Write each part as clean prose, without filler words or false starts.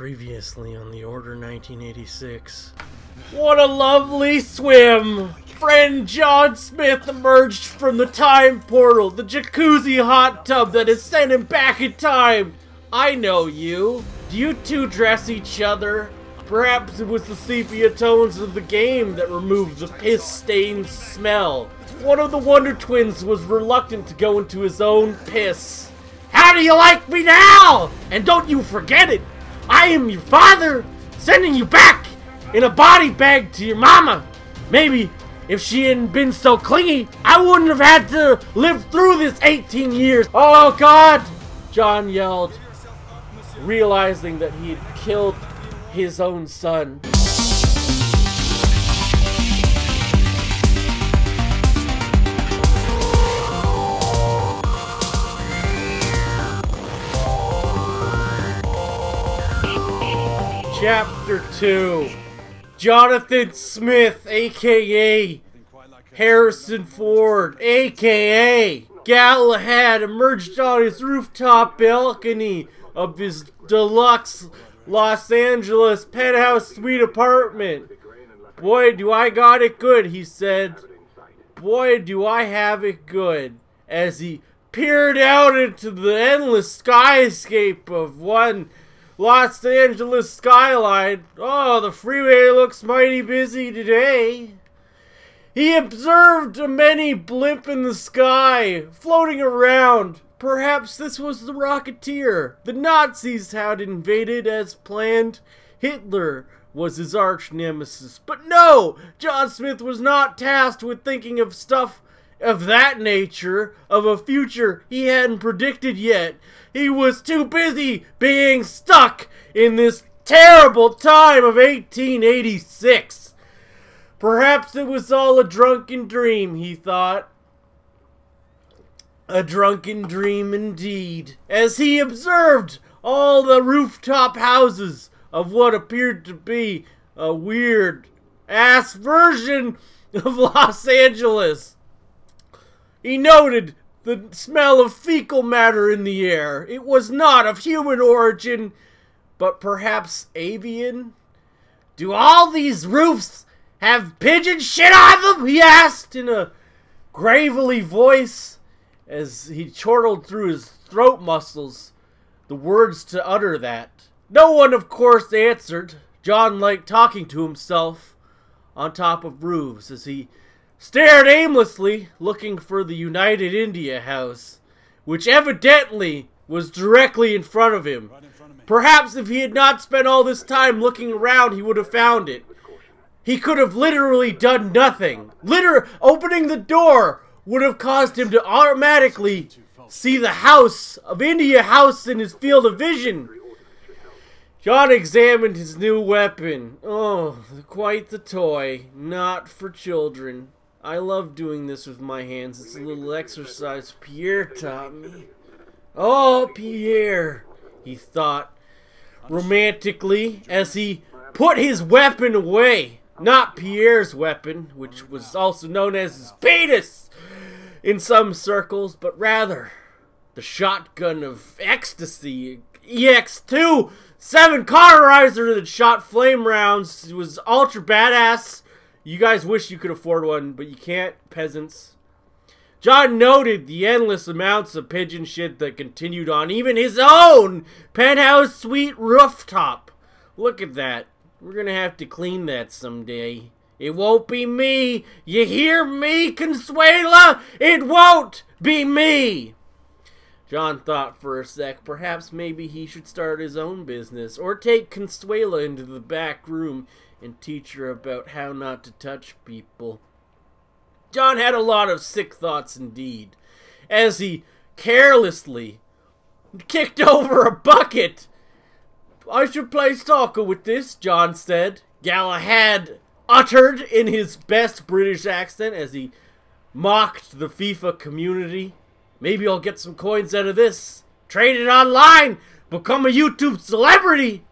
Previously on the Order 1986. What a lovely swim! Friend John Smith emerged from the time portal, the jacuzzi hot tub that has sent him back in time. I know you. Do you two dress each other? Perhaps it was the sepia tones of the game that removed the piss-stained smell. One of the Wonder Twins was reluctant to go into his own piss. How do you like me now? And don't you forget it! I am your father, sending you back in a body bag to your mama. Maybe if she hadn't been so clingy, I wouldn't have had to live through this 18 years. Oh God, John yelled, realizing that he had killed his own son. Chapter 2. Jonathan Smith, aka Harrison Ford, aka Galahad, emerged on his rooftop balcony of his deluxe Los Angeles penthouse suite apartment. Boy, do I got it good, he said. Boy, do I have it good. As he peered out into the endless skyscape of one Los Angeles skyline. Oh, the freeway looks mighty busy today. He observed a mini blimp in the sky, floating around. Perhaps this was the Rocketeer. The Nazis had invaded as planned. Hitler was his arch nemesis. But no, John Smith was not tasked with thinking of stuff of that nature, of a future he hadn't predicted yet. He was too busy being stuck in this terrible time of 1886. Perhaps it was all a drunken dream, he thought. A drunken dream indeed, as he observed all the rooftop houses of what appeared to be a weird-ass version of Los Angeles. He noted the smell of fecal matter in the air. It was not of human origin, but perhaps avian? Do all these roofs have pigeon shit on them? He asked in a gravelly voice as he chortled through his throat muscles the words to utter that. No one, of course, answered. John liked talking to himself on top of roofs as he stared aimlessly, looking for the United India House, which evidently was directly in front of him. Perhaps if he had not spent all this time looking around, he would have found it. He could have literally done nothing. Opening the door would have caused him to automatically see the house of India House in his field of vision. John examined his new weapon. Oh, quite the toy. Not for children. I love doing this with my hands. It's a little exercise Pierre taught me. Oh, Pierre, he thought romantically as he put his weapon away. Not Pierre's weapon, which was also known as his penis in some circles, but rather the shotgun of ecstasy, EX2, 7 cauterizer that shot flame rounds. It was ultra badass. You guys wish you could afford one, but you can't, peasants. John noted the endless amounts of pigeon shit that continued on even his own penthouse suite rooftop. Look at that. We're gonna have to clean that someday. It won't be me. You hear me, Consuela? It won't be me. John thought for a sec. Perhaps maybe he should start his own business or take Consuela into the back room and teach her about how not to touch people. John had a lot of sick thoughts indeed, as he carelessly kicked over a bucket. I should play soccer with this, John said. Galahad uttered in his best British accent as he mocked the FIFA community. Maybe I'll get some coins out of this. Trade it online. Become a YouTube celebrity.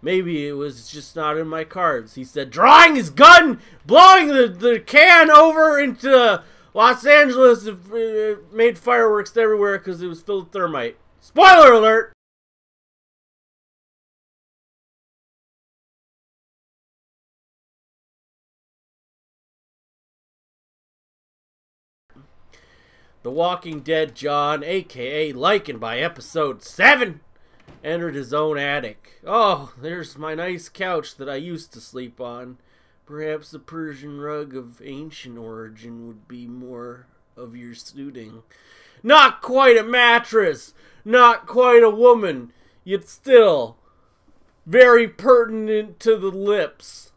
Maybe it was just not in my cards. He said, drawing his gun, blowing the can over into Los Angeles. It made fireworks everywhere because it was filled with thermite. Spoiler alert! The Walking Dead John, aka Lycan by episode 7, entered his own attic. Oh, there's my nice couch that I used to sleep on. Perhaps a Persian rug of ancient origin would be more of your suiting. Not quite a mattress, not quite a woman, yet still very pertinent to the lips.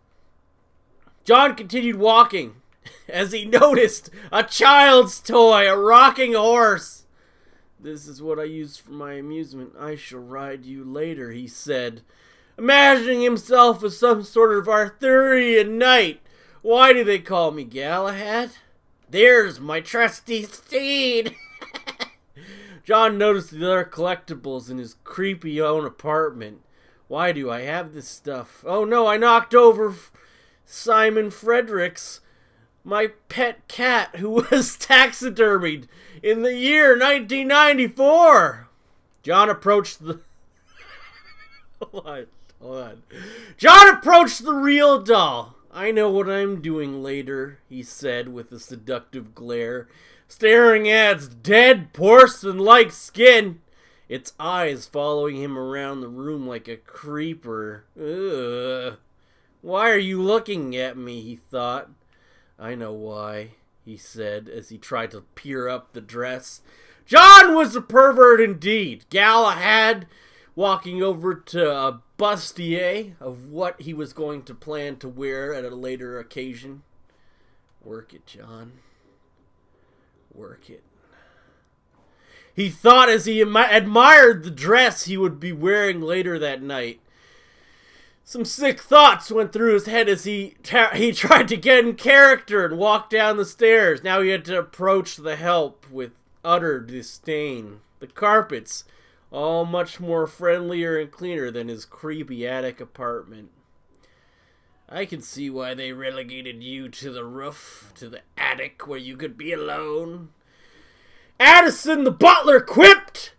John continued walking as he noticed a child's toy, a rocking horse. This is what I use for my amusement. I shall ride you later, he said, imagining himself as some sort of Arthurian knight. Why do they call me Galahad? There's my trusty steed. John noticed the other collectibles in his creepy own apartment. Why do I have this stuff? Oh no, I knocked over Simon Fredericks, my pet cat who was taxidermied in the year 1994. John approached the... Hold on. John approached the real doll. I know what I'm doing later, he said with a seductive glare, staring at its dead porcelain-like skin, its eyes following him around the room like a creeper. Ugh. Why are you looking at me, he thought. I know why, he said as he tried to peer up the dress. John was a pervert indeed. Galahad walking over to a bustier of what he was going to plan to wear at a later occasion. Work it, John. Work it. He thought as he admired the dress he would be wearing later that night. Some sick thoughts went through his head as he tried to get in character and walk down the stairs. Now he had to approach the help with utter disdain. The carpets, all much more friendlier and cleaner than his creepy attic apartment. I can see why they relegated you to the roof, to the attic where you could be alone. Addison the butler quipped.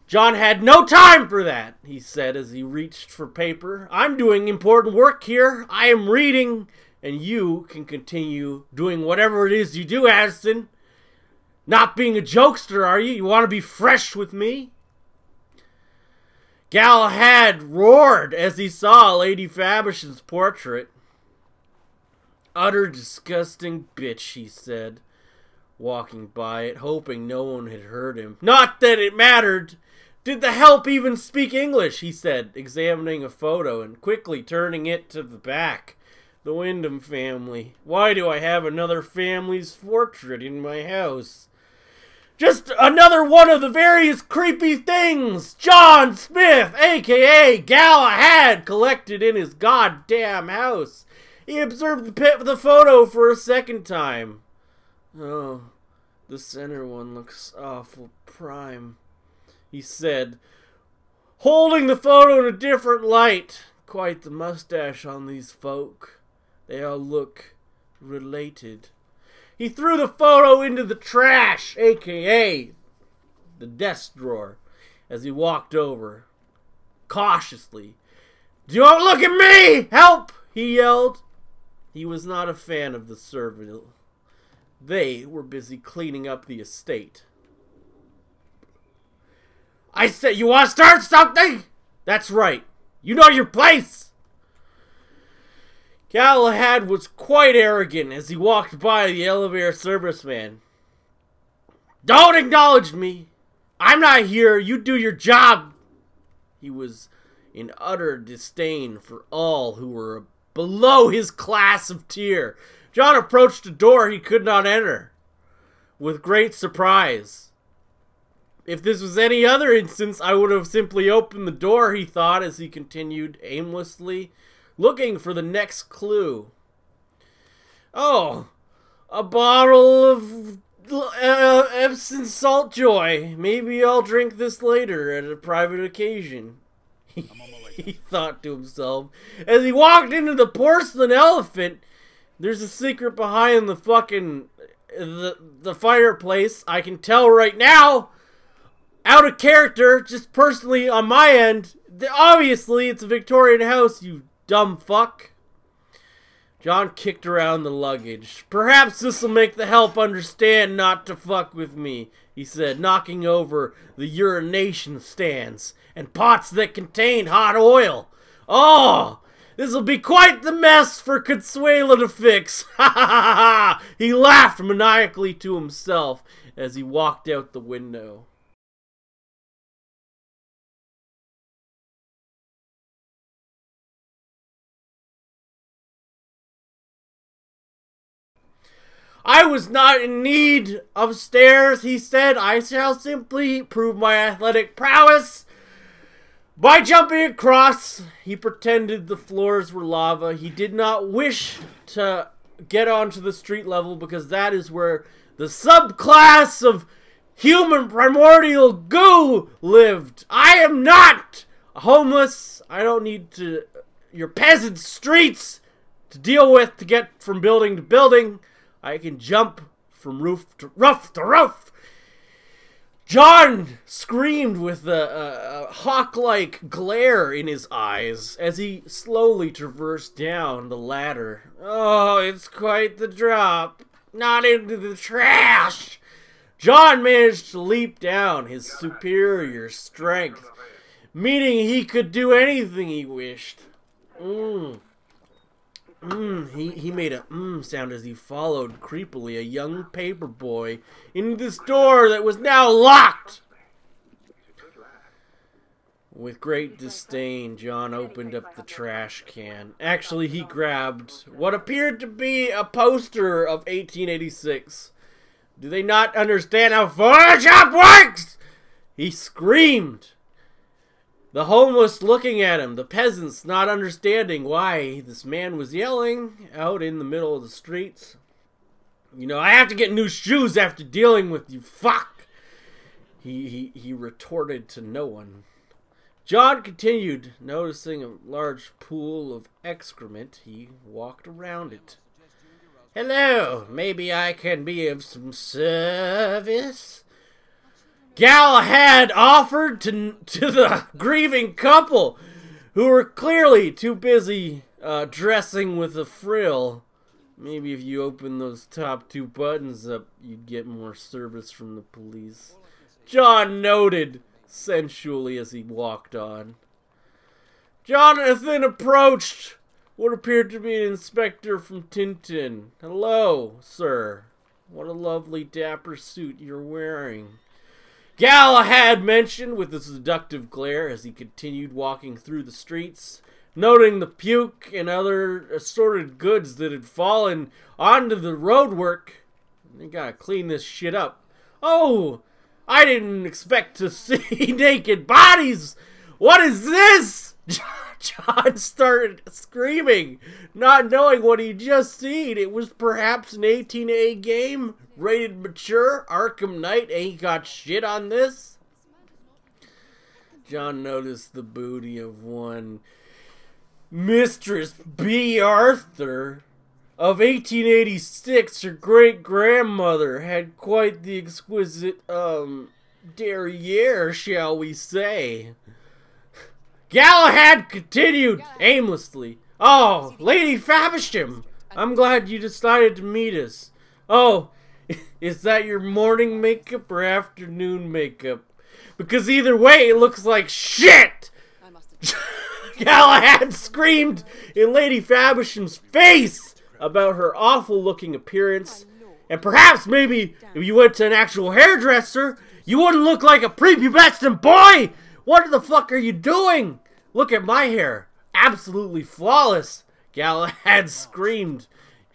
John had no time for that, he said as he reached for paper. I'm doing important work here. I am reading, and you can continue doing whatever it is you do, Addison. Not being a jokester, are you? You want to be fresh with me? Galahad roared as he saw Lady Favisham's portrait. Utter disgusting bitch, he said, walking by it, hoping no one had heard him. Not that it mattered. Did the help even speak English, he said, examining a photo and quickly turning it to the back. The Wyndham family. Why do I have another family's portrait in my house? Just another one of the various creepy things John Smith, a.k.a. Galahad, collected in his goddamn house. He observed the photo for a second time. Oh, the center one looks awful prime, he said, holding the photo in a different light. Quite the mustache on these folk. They all look related. He threw the photo into the trash, a.k.a. the desk drawer, as he walked over, cautiously. Don't look at me! Help! He yelled. He was not a fan of the servant. They were busy cleaning up the estate. I said, you want to start something? That's right. You know your place. Galahad was quite arrogant as he walked by the elevator serviceman. Don't acknowledge me. I'm not here. You do your job. He was in utter disdain for all who were below his class of tier. John approached a door he could not enter with great surprise. If this was any other instance, I would have simply opened the door, he thought as he continued aimlessly, looking for the next clue. Oh, a bottle of Epsom salt joy. Maybe I'll drink this later at a private occasion. He thought to himself as he walked into the porcelain elephant. There's a secret behind the fucking the fireplace. I can tell right now. Out of character, just personally on my end, obviously it's a Victorian house, you dumb fuck. John kicked around the luggage. "Perhaps this'll make the help understand not to fuck with me," he said, knocking over the urination stands and pots that contained hot oil. "Oh, this'll be quite the mess for Consuelo to fix." Ha ha ha ha! He laughed maniacally to himself as he walked out the window. "I was not in need of stairs," he said. "I shall simply prove my athletic prowess by jumping across." He pretended the floors were lava. He did not wish to get onto the street level because that is where the subclass of human primordial goo lived. "I am not homeless. I don't need your peasant streets to deal with to get from building to building. I can jump from roof to roof. John screamed with a hawk-like glare in his eyes as he slowly traversed down the ladder. "Oh, it's quite the drop. Not into the trash." John managed to leap down, his superior strength, meaning he could do anything he wished. He made a sound as he followed creepily a young paper boy into this door that was now locked. With great disdain, John opened up the trash can. Actually, he grabbed what appeared to be a poster of 1886. "Do they not understand how Photoshop works?" he screamed. The homeless looking at him, the peasants not understanding why this man was yelling out in the middle of the streets. "You know, I have to get new shoes after dealing with you, fuck!" He retorted to no one. John continued, noticing a large pool of excrement. He walked around it. "Hello, maybe I can be of some service?" Galahad offered to the grieving couple, who were clearly too busy dressing with a frill. "Maybe if you open those top two buttons up, you'd get more service from the police," John noted sensually as he walked on. Jonathan approached what appeared to be an inspector from Tintin. "Hello, sir. What a lovely dapper suit you're wearing," Galahad mentioned with a seductive glare as he continued walking through the streets, noting the puke and other assorted goods that had fallen onto the roadwork. "They gotta clean this shit up." "Oh, I didn't expect to see naked bodies. What is this?" John started screaming, not knowing what he'd just seen. It was perhaps an 18A game, rated mature. Arkham Knight ain't got shit on this. John noticed the booty of one Mistress B. Arthur of 1886. Her great-grandmother had quite the exquisite, derriere, shall we say. Galahad continued aimlessly. "Oh, Lady Faversham, I'm glad you decided to meet us. Oh, is that your morning makeup or afternoon makeup? Because either way, it looks like shit!" Galahad screamed in Lady Faversham's face about her awful-looking appearance. "And perhaps, maybe, if you went to an actual hairdresser, you wouldn't look like a prepubescent boy! What the fuck are you doing? Look at my hair. Absolutely flawless," Galahad screamed,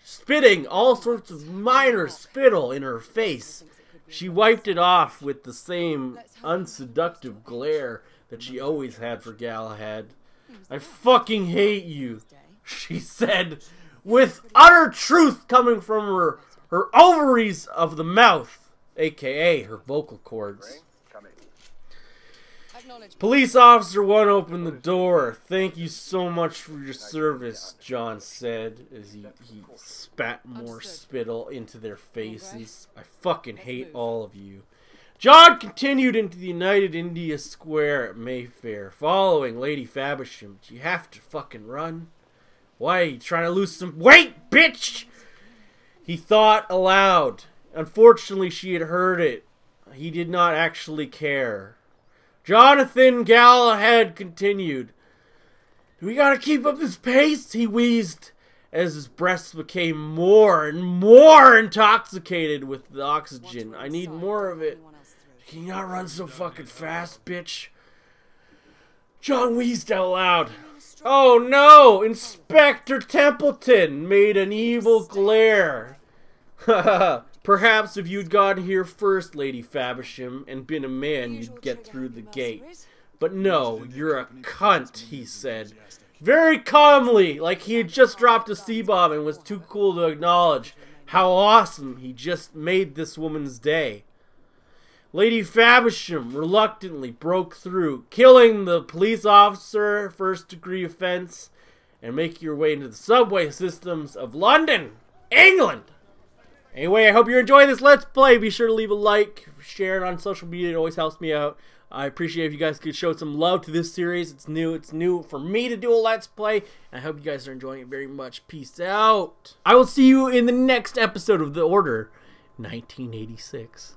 spitting all sorts of minor spittle in her face. She wiped it off with the same unseductive glare that she always had for Galahad. "I fucking hate you," she said, with utter truth coming from her ovaries of the mouth, aka her vocal cords. Police Officer 1 opened the door. "Thank you so much for your service," John said as he spat more spittle into their faces. "I fucking hate all of you." John continued into the United India Square at Mayfair, following Lady Faversham. "Do you have to fucking run?" Why, you trying to lose some weight, bitch? He thought aloud. Unfortunately, she had heard it. He did not actually care. Jonathan Galahad continued. We gotta keep up this pace, he wheezed, as his breaths became more and more intoxicated with the oxygen. I need more of it. Can you not run so fucking fast, bitch? John wheezed out loud. Oh no! Inspector Templeton made an evil glare. Perhaps if you'd gotten here first, Lady Faversham, and been a man, you'd get through the gate. But no, you're a cunt, he said. Very calmly, like he had just dropped a C-bomb and was too cool to acknowledge how awesome he just made this woman's day. Lady Faversham reluctantly broke through, killing the police officer, first-degree offense, and making your way into the subway systems of London, England. Anyway, I hope you're enjoying this Let's Play. Be sure to leave a like, share it on social media. It always helps me out. I appreciate if you guys could show some love to this series. It's new for me to do a Let's Play. I hope you guys are enjoying it very much. Peace out. I will see you in the next episode of The Order 1986.